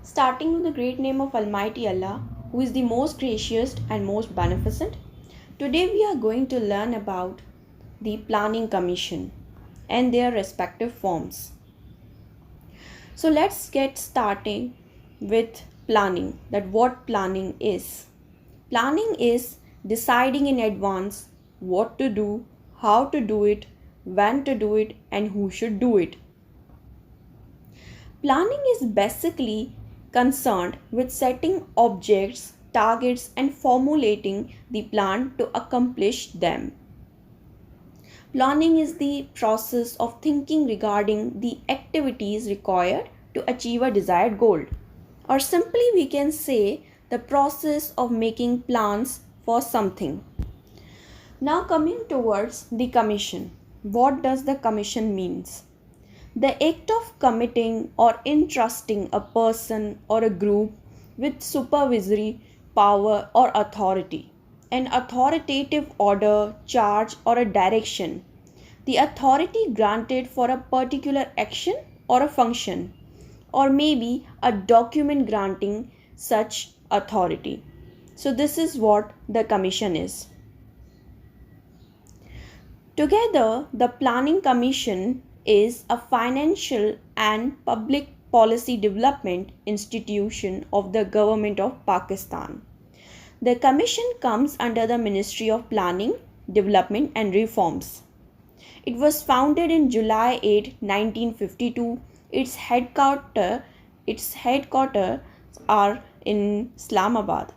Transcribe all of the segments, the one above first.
starting with the great name of Almighty Allah, who is the most gracious and most beneficent. Today we are going to learn about the Planning Commission and their respective forms. So let's get starting with planning. That what planning is. Planning is deciding in advance what to do, how to do it, when to do it, and who should do it. Planning is basically concerned with setting objects, targets, and formulating the plan to accomplish them. Planning is the process of thinking regarding the activities required to achieve a desired goal. Or simply, we can say the process of making plans for something. Now, coming towards the commission. What does the commission means? The act of committing or entrusting a person or a group with supervisory power or authority, an authoritative order, charge, or a direction. The authority granted for a particular action or a function, or maybe a document granting such authority. So, this is what the commission is. Together, the Planning Commission is a financial and public policy development institution of the government of Pakistan. The commission comes under the Ministry of Planning, Development and Reforms. It was founded in July 8, 1952. Its headquarters are in Islamabad.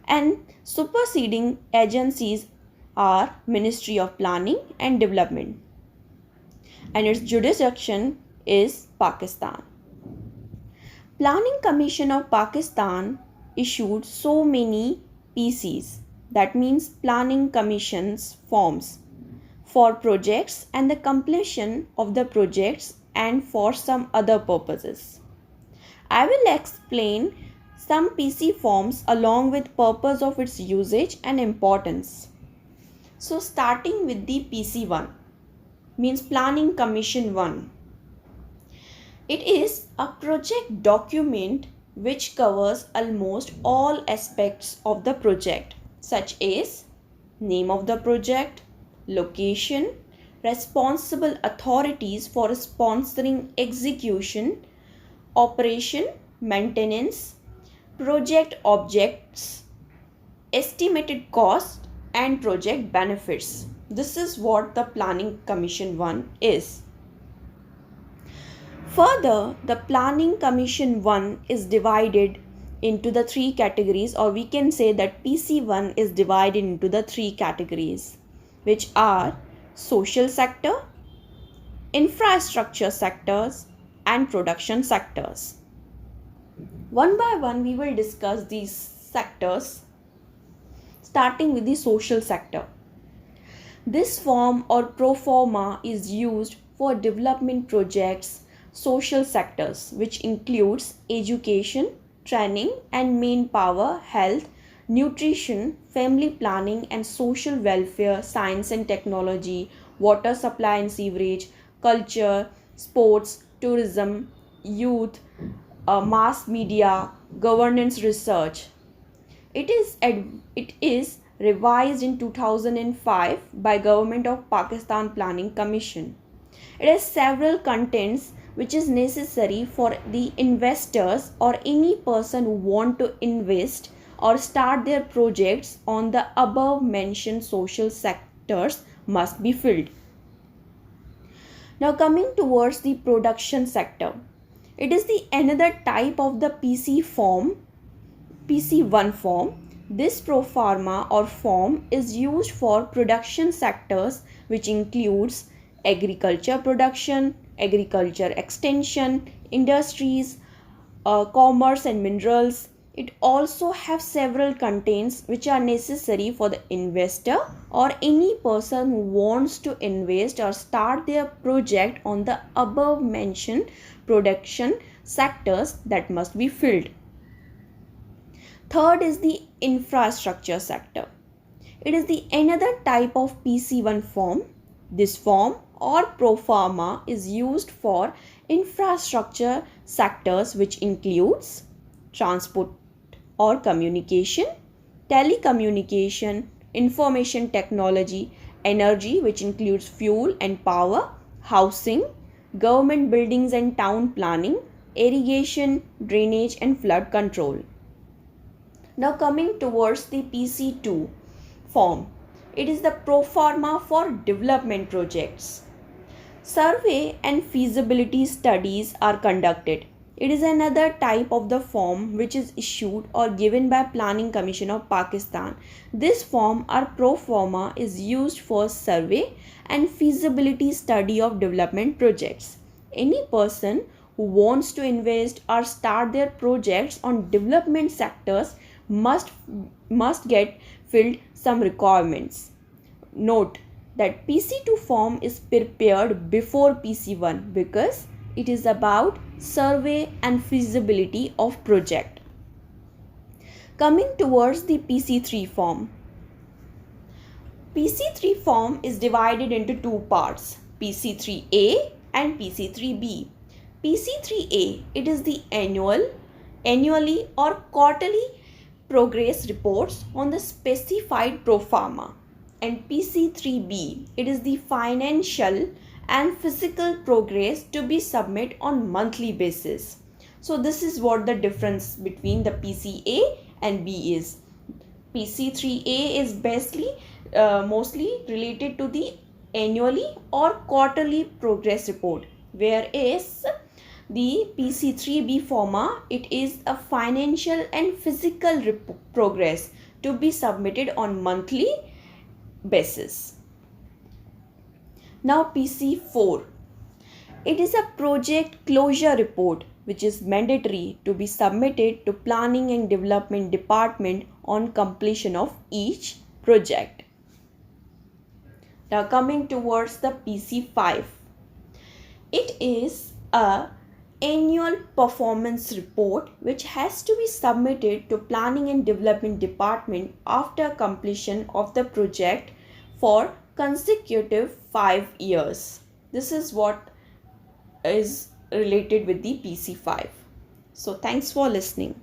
And superseding agencies are Ministry of Planning and Development, and its jurisdiction is Pakistan. Planning Commission of Pakistan issued so many PCs, that means Planning Commission's forms, for projects and the completion of the projects and for some other purposes. I will explain some PC forms along with purpose of its usage and importance. So starting with the PC1, means Planning Commission 1. It is a project document which covers almost all aspects of the project, such as name of the project, location, responsible authorities for sponsoring execution, operation, maintenance, project objects, estimated cost, and project benefits. This is what the Planning Commission 1 is. Further, the Planning Commission 1 is divided into the three categories, or we can say that PC1 is divided into the three categories, which are social sector, infrastructure sectors, and production sectors. One by one, we will discuss these sectors, starting with the social sector. This form or Proforma is used for development projects, social sectors, which includes education, training and manpower, health, nutrition, family planning and social welfare, science and technology, water supply and sewerage, culture, sports, tourism, youth, mass media, governance research. It is revised in 2005 by Government of Pakistan Planning Commission. It has several contents which is necessary for the investors or any person who want to invest or start their projects on the above mentioned social sectors must be filled. Now coming towards the production sector. It is the another type of the PC1 form. This proforma or form is used for production sectors, which includes agriculture production, agriculture extension, industries, commerce and minerals. It also have several contents which are necessary for the investor or any person who wants to invest or start their project on the above mentioned production sectors that must be filled. Third is the infrastructure sector. It is the another type of PC1 form. This form or Proforma is used for Infrastructure sectors, which includes transport or communication, telecommunication, information technology, energy, which includes fuel and power, housing, government buildings and town planning, irrigation, drainage and flood control. Now coming towards the PC2 form, it is the Proforma for development projects. Survey and feasibility studies are conducted. It is another type of the form which is issued or given by Planning Commission of Pakistan. This form or Proforma is used for survey and feasibility study of development projects. Any person who wants to invest or start their projects on development sectors must get filled some requirements. Note that PC2 form is prepared before PC1 because it is about survey and feasibility of project. Coming towards the PC3 form. PC3 form is divided into two parts, PC3A and PC3B. PC3A, it is the annually or quarterly progress reports on the specified Proforma, and PC3B, it is the financial and physical progress to be submitted on monthly basis. So this is what the difference between the PCA and B is. PC3A is mostly related to the annually or quarterly progress report, whereas the PC3B forma, it is a financial and physical progress to be submitted on monthly basis. Now PC4, it is a project closure report which is mandatory to be submitted to Planning and Development Department on completion of each project. Now coming towards the PC5, it is a annual performance report which has to be submitted to Planning and Development Department after completion of the project for consecutive 5 years. This is what is related with the PC5. So thanks for listening.